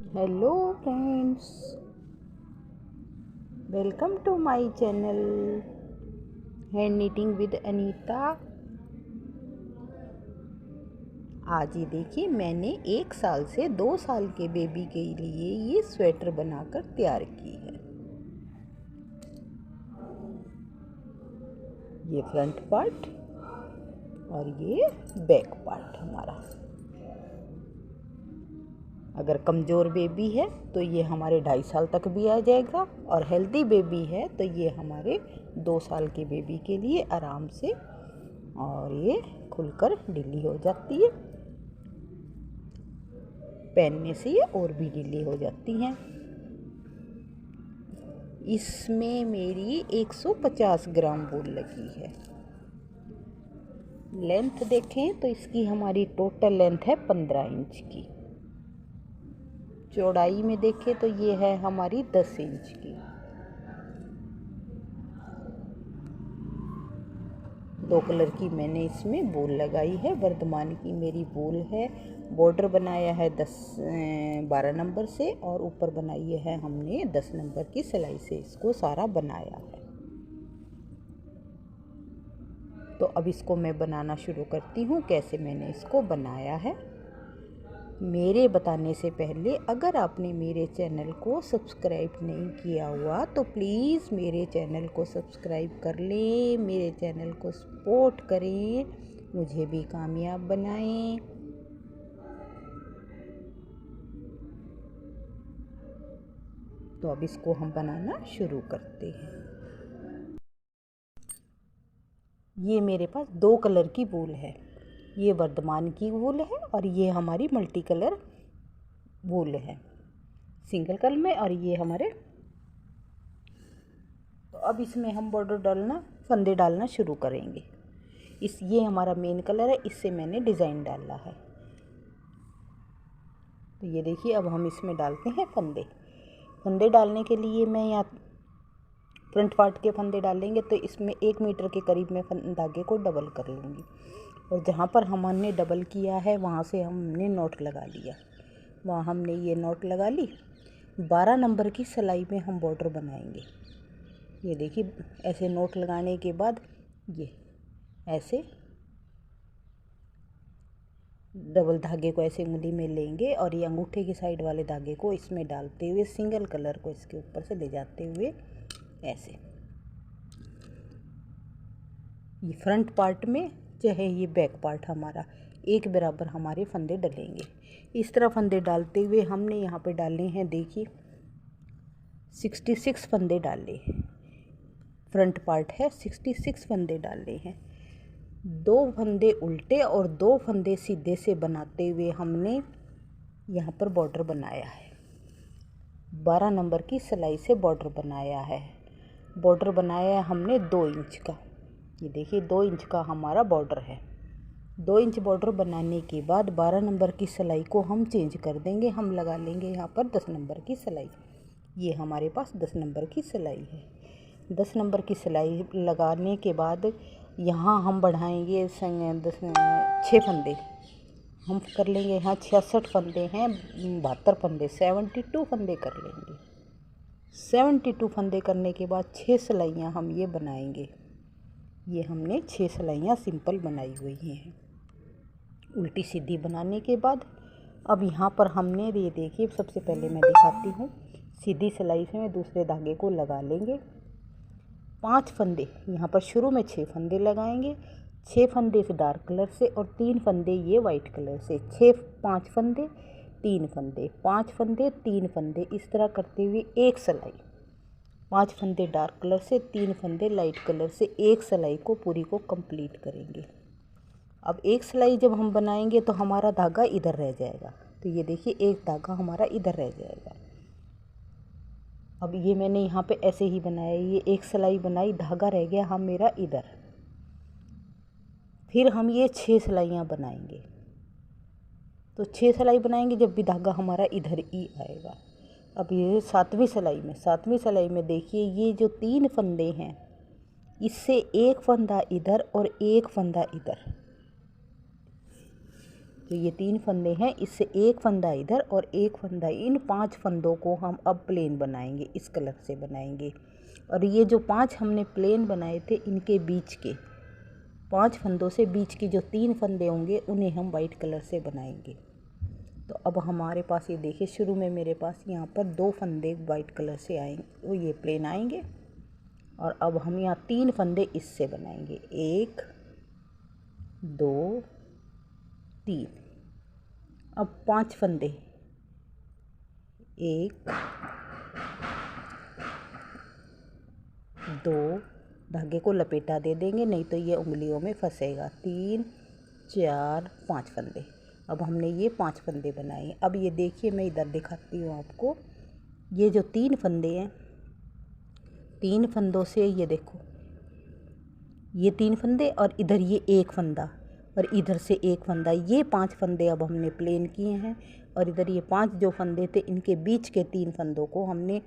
Hello friends, welcome to my channel hand knitting with Anita. आज ये देखिए, मैंने 1 साल से 2 साल के बेबी के लिए ये स्वेटर बनाकर तैयार की है। ये फ्रंट पार्ट और ये बैक पार्ट हमारा। अगर कमज़ोर बेबी है तो ये हमारे 2.5 साल तक भी आ जाएगा, और हेल्दी बेबी है तो ये हमारे 2 साल के बेबी के लिए आराम से, और ये खुलकर ढीली हो जाती है। पहनने से ये और भी ढीली हो जाती हैं। इसमें मेरी 150 ग्राम वूल लगी है। लेंथ देखें तो इसकी हमारी टोटल लेंथ है 15 इंच की। चौड़ाई में देखें तो ये है हमारी 10 इंच की। 2 कलर की मैंने इसमें वूल लगाई है। वर्धमान की मेरी वूल है। बॉर्डर बनाया है 12 नंबर से, और ऊपर बनाई है हमने 10 नंबर की सिलाई से इसको सारा बनाया है। तो अब इसको मैं बनाना शुरू करती हूँ, कैसे मैंने इसको बनाया है। मेरे बताने से पहले अगर आपने मेरे चैनल को सब्सक्राइब नहीं किया हुआ तो प्लीज़ मेरे चैनल को सब्सक्राइब कर लें, मेरे चैनल को सपोर्ट करें, मुझे भी कामयाब बनाएं। तो अब इसको हम बनाना शुरू करते हैं। ये मेरे पास 2 कलर की वूल है। ये वर्धमान की वूल है और ये हमारी मल्टी कलर वूल है, सिंगल कलर में। और ये हमारे, तो अब इसमें हम बॉर्डर डालना, फंदे डालना शुरू करेंगे। ये हमारा मेन कलर है, इससे मैंने डिज़ाइन डाला है। तो ये देखिए, अब हम इसमें डालते हैं फंदे। फंदे डालने के लिए मैं यहाँ फ्रंट पार्ट के फंदे डालेंगे तो इसमें 1 मीटर के करीब मैं धागे को डबल कर लूँगी, और जहाँ पर हमने डबल किया है वहाँ से हमने नोट लगा लिया। वहाँ हमने ये नोट लगा ली। 12 नंबर की सिलाई में हम बॉर्डर बनाएंगे। ये देखिए, ऐसे नोट लगाने के बाद ये ऐसे डबल धागे को ऐसे उंगली में लेंगे, और ये अंगूठे की साइड वाले धागे को इसमें डालते हुए सिंगल कलर को इसके ऊपर से ले जाते हुए ऐसे, ये फ्रंट पार्ट में चाहे ये बैक पार्ट हमारा, एक बराबर हमारे फंदे डलेंगे। इस तरह फंदे डालते हुए हमने यहाँ पे डाले हैं, देखिए 66 फंदे डाले। फ्रंट पार्ट है, 66 फंदे डाले हैं। 2 फंदे उल्टे और 2 फंदे सीधे से बनाते हुए हमने यहाँ पर बॉर्डर बनाया है। 12 नंबर की सिलाई से बॉर्डर बनाया है। बॉर्डर बनाया है हमने 2 इंच का। ये देखिए 2 इंच का हमारा बॉर्डर है। 2 इंच बॉर्डर बनाने के बाद 12 नंबर की सिलाई को हम चेंज कर देंगे। हम लगा लेंगे यहाँ पर 10 नंबर की सिलाई। ये हमारे पास 10 नंबर की सिलाई है। 10 नंबर की सिलाई लगाने के बाद यहाँ हम बढ़ाएंगे 6 फंदे। हम कर लेंगे, यहाँ 66 फंदे हैं, 72 फंदे, 72 फंदे कर लेंगे। 72 फंदे करने के बाद 6 सिलाइयाँ हम ये बनाएंगे। ये हमने 6 सिलाइयाँ सिंपल बनाई हुई हैं। उल्टी सीधी बनाने के बाद अब यहाँ पर हमने, ये देखिए, सबसे पहले मैं दिखाती हूँ। सीधी सिलाई से मैं दूसरे धागे को लगा लेंगे। 5 फंदे यहाँ पर शुरू में 6 फंदे लगाएंगे। 6 फंदे इस डार्क कलर से और 3 फंदे ये वाइट कलर से। 5 फंदे 3 फंदे, 5 फंदे 3 फंदे, इस तरह करते हुए एक सिलाई। 5 फंदे डार्क कलर से, 3 फंदे लाइट कलर से, एक सिलाई को पूरी को कंप्लीट करेंगे। अब एक सिलाई जब हम बनाएंगे तो हमारा धागा इधर रह जाएगा। तो ये देखिए, एक धागा हमारा इधर रह जाएगा। अब ये मैंने यहाँ पे ऐसे ही बनाया, ये एक सिलाई बनाई, धागा रह गया हम मेरा इधर। फिर हम ये 6 सिलाइयाँ बनाएंगे। तो 6 सिलाई बनाएंगे जब भी धागा हमारा इधर ही आएगा। अब ये 7वीं सिलाई में देखिए, ये जो 3 फंदे हैं, इससे एक फंदा इधर और एक फंदा इधर, तो ये 3 फंदे हैं, इससे एक फंदा इधर और एक फंदा, इन 5 फंदों को हम अब प्लेन बनाएंगे, इस कलर से बनाएंगे। और ये जो 5 हमने प्लेन बनाए थे, इनके बीच के 5 फंदों से बीच के जो 3 फंदे होंगे उन्हें हम वाइट कलर से बनाएंगे। तो अब हमारे पास ये देखिए, शुरू में मेरे पास यहाँ पर 2 फंदे वाइट कलर से आएंगे, वो ये प्लेन आएंगे। और अब हम यहाँ 3 फंदे इससे बनाएंगे, 1 2 3। अब 5 फंदे, 1 2, धागे को लपेटा दे देंगे नहीं तो ये उंगलियों में फंसेगा, 3 4 5 फंदे। अब हमने ये 5 फंदे बनाए। अब ये देखिए, मैं इधर दिखाती हूँ आपको, ये जो 3 फंदे हैं, 3 फंदों से ये देखो, ये 3 फंदे और इधर ये एक फंदा और इधर से एक फंदा, ये 5 फंदे अब हमने प्लेन किए हैं। और इधर ये 5 जो फंदे थे, इनके बीच के 3 फंदों को हमने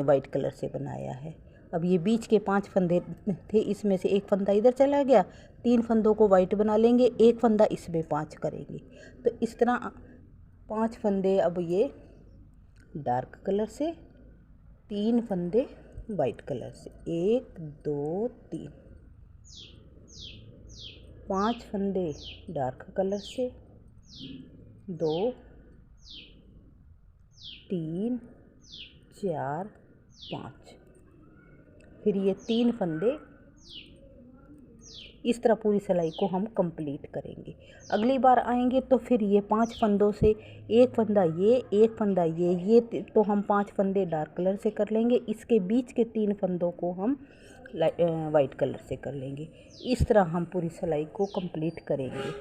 वाइट कलर से बनाया है। अब ये बीच के 5 फंदे थे, इसमें से एक फंदा इधर चला गया, 3 फंदों को वाइट बना लेंगे, एक फंदा इसमें 5 करेंगे। तो इस तरह 5 फंदे अब ये डार्क कलर से, 3 फंदे वाइट कलर से, 1 2 3, 5 फंदे डार्क कलर से, 2 3 4 5, फिर ये 3 फंदे, इस तरह पूरी सिलाई को हम कंप्लीट करेंगे। अगली बार आएंगे तो फिर ये 5 फंदों से एक फंदा ये, एक फंदा ये तो हम 5 फंदे डार्क कलर से कर लेंगे, इसके बीच के 3 फंदों को हम वाइट कलर से कर लेंगे। इस तरह हम पूरी सिलाई को कंप्लीट करेंगे।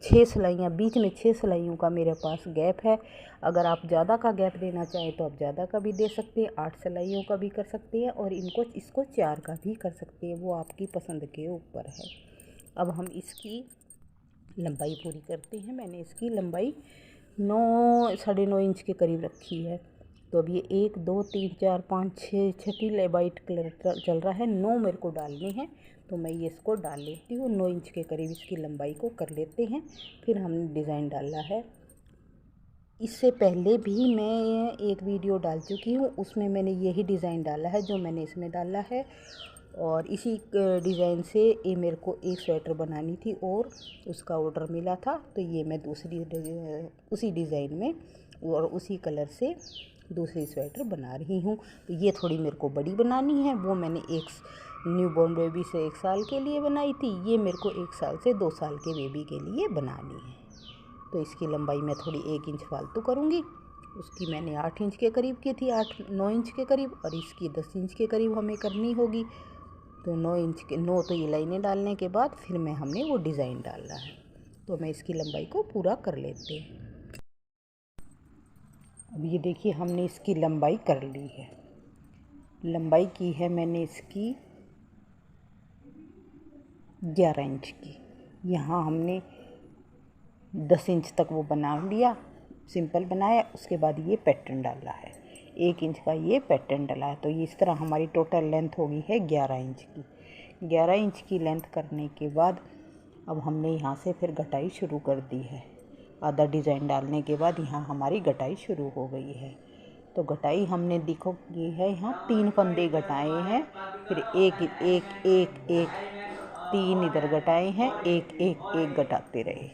6 सिलाइयाँ, बीच में 6 सिलाइयों का मेरे पास गैप है। अगर आप ज़्यादा का गैप देना चाहें तो आप ज़्यादा का भी दे सकते हैं, 8 सिलाइयों का भी कर सकते हैं और इसको 4 का भी कर सकते हैं, वो आपकी पसंद के ऊपर है। अब हम इसकी लंबाई पूरी करते हैं। मैंने इसकी लंबाई 9 साढ़े 9 इंच के करीब रखी है। तो अब ये 1 2 3 4 5 6 छठी वाइट कलर चल रहा है, 9 मेरे को डालने हैं, तो मैं ये इसको डाल लेती हूँ। 9 इंच के करीब इसकी लंबाई को कर लेते हैं। फिर हमने डिज़ाइन डाला है। इससे पहले भी मैं एक वीडियो डाल चुकी हूँ, उसमें मैंने यही डिज़ाइन डाला है जो मैंने इसमें डाला है। और इसी डिज़ाइन से ये मेरे को एक स्वेटर बनानी थी और उसका ऑर्डर मिला था, तो ये मैं उसी डिज़ाइन में और उसी कलर से दूसरी स्वेटर बना रही हूँ। तो ये थोड़ी मेरे को बड़ी बनानी है, वो मैंने एक न्यू बॉर्न बेबी से 1 साल के लिए बनाई थी, ये मेरे को 1 साल से 2 साल के बेबी के लिए बनानी है। तो इसकी लंबाई मैं थोड़ी 1 इंच फालतू करूँगी। उसकी मैंने 8 इंच के करीब की थी, 9 इंच के करीब, और इसकी 10 इंच के करीब हमें करनी होगी। तो 9 इंच के 9 तो ये लाइनें डालने के बाद फिर हमने वो डिज़ाइन डालना है। तो मैं इसकी लंबाई को पूरा कर लेते हैं। अब ये देखिए, हमने इसकी लंबाई कर ली है। लंबाई की है मैंने इसकी 11 इंच की। यहाँ हमने 10 इंच तक वो बना लिया, सिंपल बनाया, उसके बाद ये पैटर्न डाला है, 1 इंच का ये पैटर्न डाला है। तो ये इस तरह हमारी टोटल लेंथ होगी है 11 इंच की। 11 इंच की लेंथ करने के बाद अब हमने यहाँ से फिर घटाई शुरू कर दी है। आधा डिज़ाइन डालने के बाद यहाँ हमारी घटाई शुरू हो गई है। तो घटाई हमने देखो ये है, यहाँ 3 फंदे घटाए हैं, फिर एक एक एक एक 3 इधर घटाए हैं, एक एक एक घटाते रहे।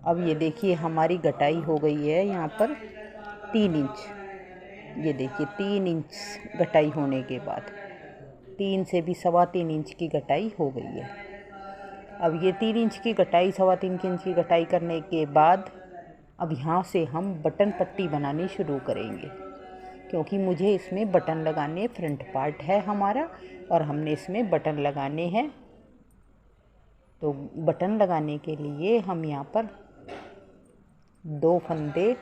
अब ये देखिए, हमारी घटाई हो गई है यहाँ पर 3 इंच। ये देखिए 3 इंच घटाई होने के बाद 3 से भी 3.25 इंच की घटाई हो गई है। अब ये 3 इंच की घटाई, 3.25 इंच की घटाई करने के बाद अब यहाँ से हम बटन पट्टी बनानी शुरू करेंगे, क्योंकि मुझे इसमें बटन लगाने, फ्रंट पार्ट है हमारा और हमने इसमें बटन लगाने हैं। तो बटन लगाने के लिए हम यहाँ पर 2 फंदे,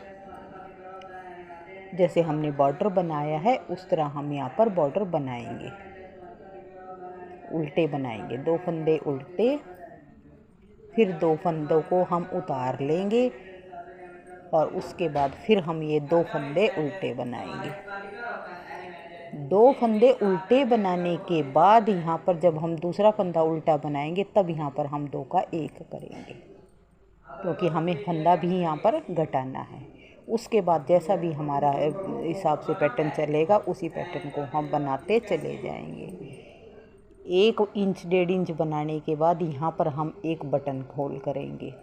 जैसे हमने बॉर्डर बनाया है उस तरह हम यहाँ पर बॉर्डर बनाएंगे, उल्टे बनाएंगे, 2 फंदे उल्टे, फिर 2 फंदों को हम उतार लेंगे और उसके बाद फिर हम ये 2 फंदे उल्टे बनाएंगे। 2 फंदे उल्टे बनाने के बाद यहाँ पर जब हम दूसरा फंदा उल्टा बनाएंगे तब यहाँ पर हम 2 का 1 करेंगे, क्योंकि हमें फंदा भी यहाँ पर घटाना है। उसके बाद जैसा भी हमारा हिसाब से पैटर्न चलेगा उसी पैटर्न को हम बनाते चले जाएंगे। 1 इंच 1.5 इंच बनाने के बाद यहाँ पर हम एक बटन होल करेंगे,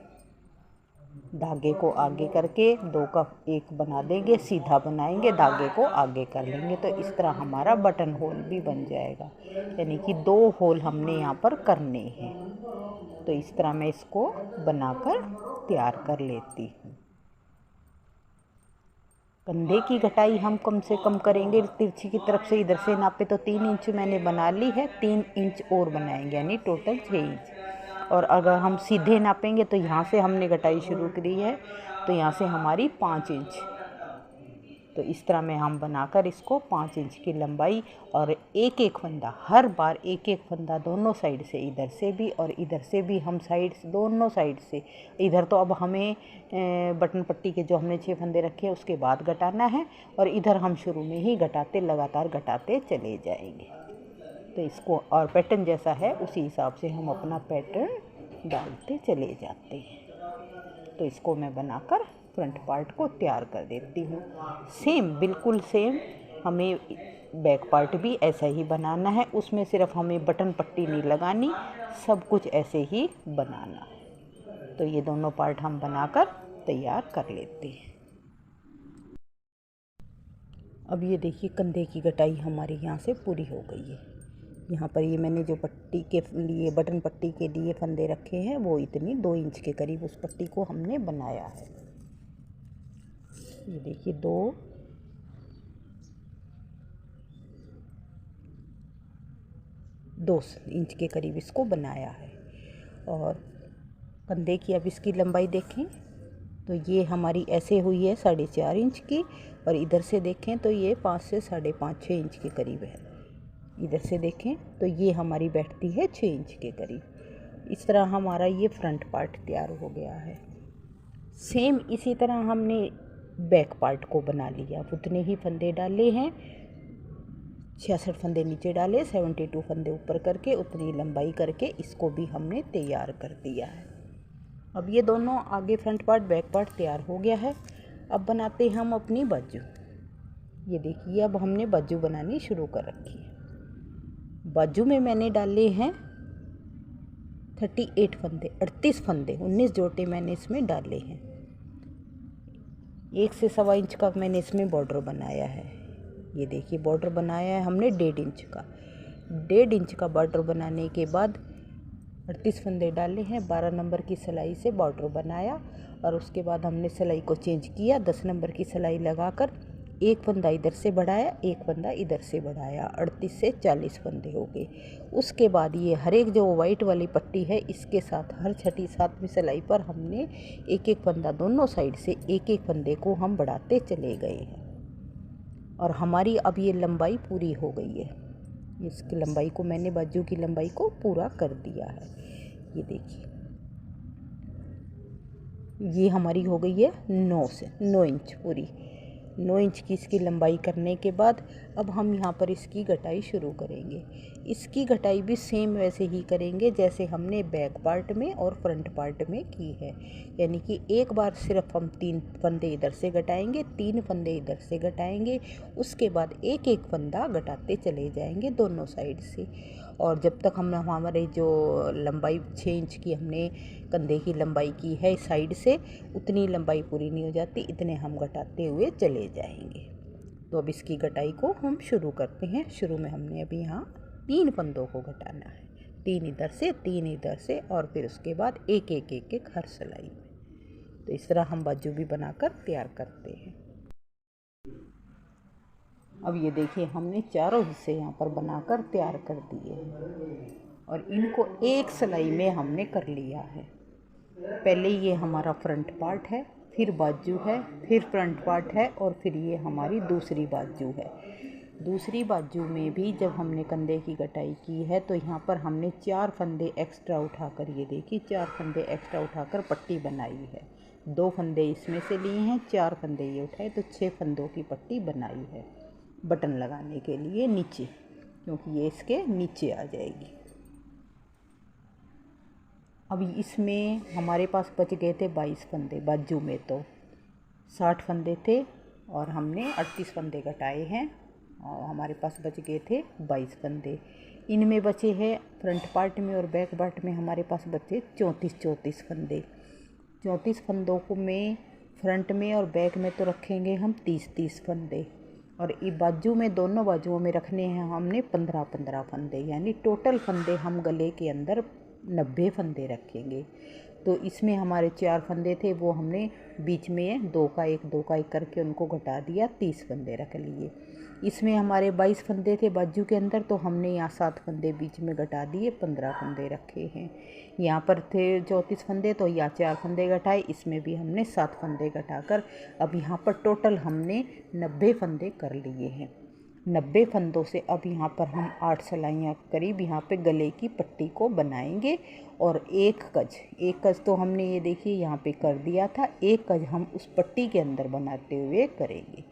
धागे को आगे करके 2 का 1 बना देंगे, सीधा बनाएंगे, धागे को आगे कर लेंगे, तो इस तरह हमारा बटन होल भी बन जाएगा। यानी कि 2 होल हमने यहाँ पर करने हैं। तो इस तरह मैं इसको बनाकर तैयार कर लेती हूँ। कंधे की घटाई हम कम से कम करेंगे, तिरछी की तरफ से इधर से नापे तो 3 इंच मैंने बना ली है, 3 इंच और बनाएंगे, यानी टोटल 6 इंच। और अगर हम सीधे नापेंगे तो यहाँ से हमने घटाई शुरू करी है, तो यहाँ से हमारी 5 इंच। तो इस तरह में हम बनाकर इसको 5 इंच की लंबाई और एक फंदा, हर बार एक फंदा दोनों साइड से, इधर से भी और इधर से भी हम साइड दोनों साइड से। इधर तो अब हमें बटन पट्टी के जो हमने 6 फंदे रखे हैं उसके बाद घटाना है, और इधर हम शुरू में ही घटाते, लगातार घटाते चले जाएंगे। तो इसको और पैटर्न जैसा है उसी हिसाब से हम अपना पैटर्न डालते चले जाते हैं। तो इसको मैं बनाकर फ्रंट पार्ट को तैयार कर देती हूँ। सेम, बिल्कुल सेम हमें बैक पार्ट भी ऐसा ही बनाना है, उसमें सिर्फ हमें बटन पट्टी नहीं लगानी, सब कुछ ऐसे ही बनाना। तो ये दोनों पार्ट हम बनाकर तैयार कर लेते हैं। अब ये देखिए कंधे की घटाई हमारी यहाँ से पूरी हो गई है। यहाँ पर ये मैंने जो पट्टी के लिए, बटन पट्टी के लिए फंदे रखे हैं वो इतनी 2 इंच के करीब उस पट्टी को हमने बनाया है। ये देखिए 2 इंच के करीब इसको बनाया है। और कंधे की अब इसकी लंबाई देखें तो ये हमारी ऐसे हुई है 4.5 इंच की, और इधर से देखें तो ये 5 से 5.5 6 इंच के करीब है। इधर से देखें तो ये हमारी बैठती है 6 इंच के करीब। इस तरह हमारा ये फ्रंट पार्ट तैयार हो गया है। सेम इसी तरह हमने बैक पार्ट को बना लिया, उतने ही फंदे डाले हैं, 66 फंदे नीचे डाले, 72 फंदे ऊपर करके उतनी लंबाई करके इसको भी हमने तैयार कर दिया है। अब ये दोनों आगे फ्रंट पार्ट बैक पार्ट तैयार हो गया है। अब बनाते हैं हम अपनी बाजू। ये देखिए अब हमने बाजू बनानी शुरू कर रखी है। बाजू में मैंने डाले हैं 38 फंदे, 38 फंदे, 19 जोटे मैंने इसमें डाले हैं। 1 से 1.25 इंच का मैंने इसमें बॉर्डर बनाया है। ये देखिए बॉर्डर बनाया है हमने 1.5 इंच का। 1.5 इंच का बॉर्डर बनाने के बाद 38 फंदे डाले हैं, 12 नंबर की सिलाई से बॉर्डर बनाया, और उसके बाद हमने सिलाई को चेंज किया, 10 नंबर की सिलाई लगाकर एक फंदा इधर से बढ़ाया, एक फंदा इधर से बढ़ाया, 38 से 40 फंदे हो गए। उसके बाद ये हर एक जो वाइट वाली पट्टी है इसके साथ हर 6ठी 7वीं सिलाई पर हमने एक फंदा दोनों साइड से एक फंदे को हम बढ़ाते चले गए हैं, और हमारी अब ये लंबाई पूरी हो गई है। इसकी लंबाई को मैंने बाजू की लंबाई को पूरा कर दिया है। ये देखिए ये हमारी हो गई है 9 इंच पूरी। 9 इंच की इसकी लंबाई करने के बाद अब हम यहाँ पर इसकी घटाई शुरू करेंगे। इसकी घटाई भी सेम वैसे ही करेंगे जैसे हमने बैक पार्ट में और फ्रंट पार्ट में की है, यानी कि एक बार सिर्फ हम 3 फंदे इधर से घटाएंगे, 3 फंदे इधर से घटाएंगे, उसके बाद एक फंदा घटाते चले जाएंगे दोनों साइड से। और जब तक हम हमारे जो लंबाई 6 इंच की हमने कंधे की लंबाई की है साइड से, उतनी लंबाई पूरी नहीं हो जाती, इतने हम घटाते हुए चले जाएंगे। तो अब इसकी घटाई को हम शुरू करते हैं। शुरू में हमने अभी यहाँ 3 फंदों को घटाना है, 3 इधर से 3 इधर से, और फिर उसके बाद एक हर सिलाई में। तो इस तरह हम बाजू भी बनाकर तैयार करते हैं। अब ये देखिए हमने चारों हिस्से यहाँ पर बनाकर तैयार कर दिए हैं, और इनको एक सिलाई में हमने कर लिया है। पहले ये हमारा फ्रंट पार्ट है, फिर बाजू है, फिर फ्रंट पार्ट है, और फिर ये हमारी दूसरी बाजू है। दूसरी बाजू में भी जब हमने कंधे की घटाई की है तो यहाँ पर हमने 4 फंदे एक्स्ट्रा उठाकर, ये देखिए 4 फंदे एक्स्ट्रा उठाकर पट्टी बनाई है। 2 फंदे इसमें से लिए हैं, 4 फंदे ये उठाए, तो 6 फंदों की पट्टी बनाई है। बटन लगाने के लिए नीचे, क्योंकि ये इसके नीचे आ जाएगी। अब इसमें हमारे पास बच गए थे 22 फंदे, बाजू में तो 60 फंदे थे और हमने 38 फंदे घटाए हैं और हमारे पास बच गए थे 22 फंदे। इनमें बचे हैं फ्रंट पार्ट में और बैक पार्ट में हमारे पास बचे 34 फंदे। 34 फंदों को में फ्रंट में और बैक में तो रखेंगे हम 30 फंदे, और ये बाजू में दोनों बाजुओं में रखने हैं हमने 15 फंदे, यानी टोटल फंदे हम गले के अंदर 90 फंदे रखेंगे। तो इसमें हमारे 4 फंदे थे, वो हमने बीच में 2 का 1 करके उनको घटा दिया, 30 फंदे रख लिए। इसमें हमारे 22 फंदे थे बाजू के अंदर, तो हमने यहाँ 7 फंदे बीच में घटा दिए, 15 फंदे रखे हैं। यहाँ पर थे 34 फंदे, तो यहाँ 4 फंदे घटाए, इसमें भी हमने 7 फंदे घटाकर अब यहाँ पर टोटल हमने 90 फंदे कर लिए हैं। 90 फंदों से अब यहाँ पर हम 8 सिलाइयाँ करीब यहाँ पे गले की पट्टी को बनाएंगे, और एक गज तो हमने ये देखिए यहाँ पे कर दिया था, एक गज हम उस पट्टी के अंदर बनाते हुए करेंगे।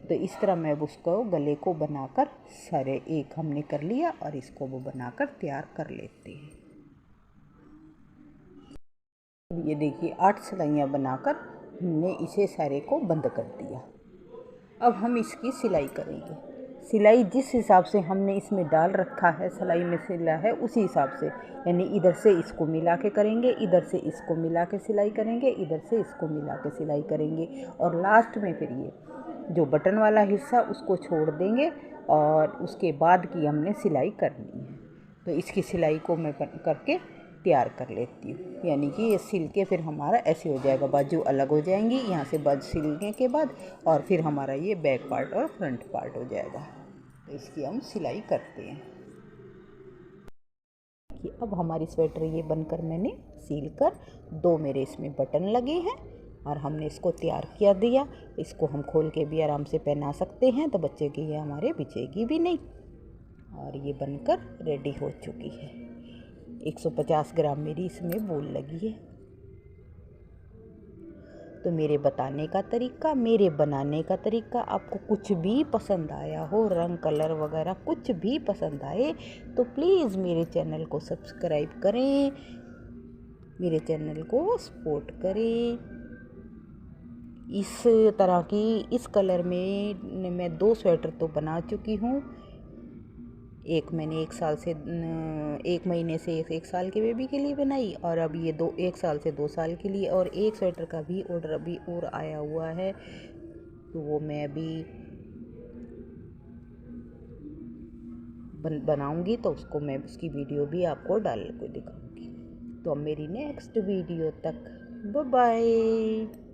तो इस तरह मैं उसको गले को बनाकर सारे एक हमने कर लिया और इसको वो बनाकर तैयार कर लेते हैं। ये देखिए 8 सिलाइयाँ बनाकर हमने इसे सारे को बंद कर दिया। अब हम इसकी सिलाई करेंगे। सिलाई जिस हिसाब से हमने इसमें डाल रखा है, सिलाई में सिला है उसी हिसाब से, यानी इधर से इसको मिला के करेंगे, इधर से इसको मिला के सिलाई करेंगे, इधर से इसको मिला के सिलाई करेंगे, और लास्ट में फिर ये जो बटन वाला हिस्सा उसको छोड़ देंगे और उसके बाद की हमने सिलाई करनी है। तो इसकी सिलाई को मैं करके तैयार कर लेती हूँ, यानी कि ये सिल के फिर हमारा ऐसे हो जाएगा, बाजू अलग हो जाएंगी यहाँ से बाजू सिलने के बाद, और फिर हमारा ये बैक पार्ट और फ्रंट पार्ट हो जाएगा। तो इसकी हम सिलाई करते हैं कि अब हमारी स्वेटर ये बनकर मैंने सील कर 2 मेरे इसमें बटन लगे हैं और हमने इसको तैयार किया दिया। इसको हम खोल के भी आराम से पहना सकते हैं, तो बच्चे की ये हमारे बिछेगी भी नहीं। और ये बनकर रेडी हो चुकी है। 150 ग्राम मेरी इसमें बोल लगी है। तो मेरे बताने का तरीका, मेरे बनाने का तरीका आपको कुछ भी पसंद आया हो, रंग कलर वगैरह कुछ भी पसंद आए, तो प्लीज़ मेरे चैनल को सब्सक्राइब करें, मेरे चैनल को सपोर्ट करें। इस तरह की इस कलर में मैं 2 स्वेटर तो बना चुकी हूँ। एक मैंने 1 साल से 1 महीने से 1 साल के बेबी के लिए बनाई, और अब ये 1 साल से 2 साल के लिए, और एक स्वेटर का भी ऑर्डर अभी और आया हुआ है, तो वो मैं अभी बनाऊंगी, तो उसको मैं उसकी वीडियो भी आपको डाल के दिखाऊंगी। तो अब मेरी नेक्स्ट वीडियो तक बाय बाय।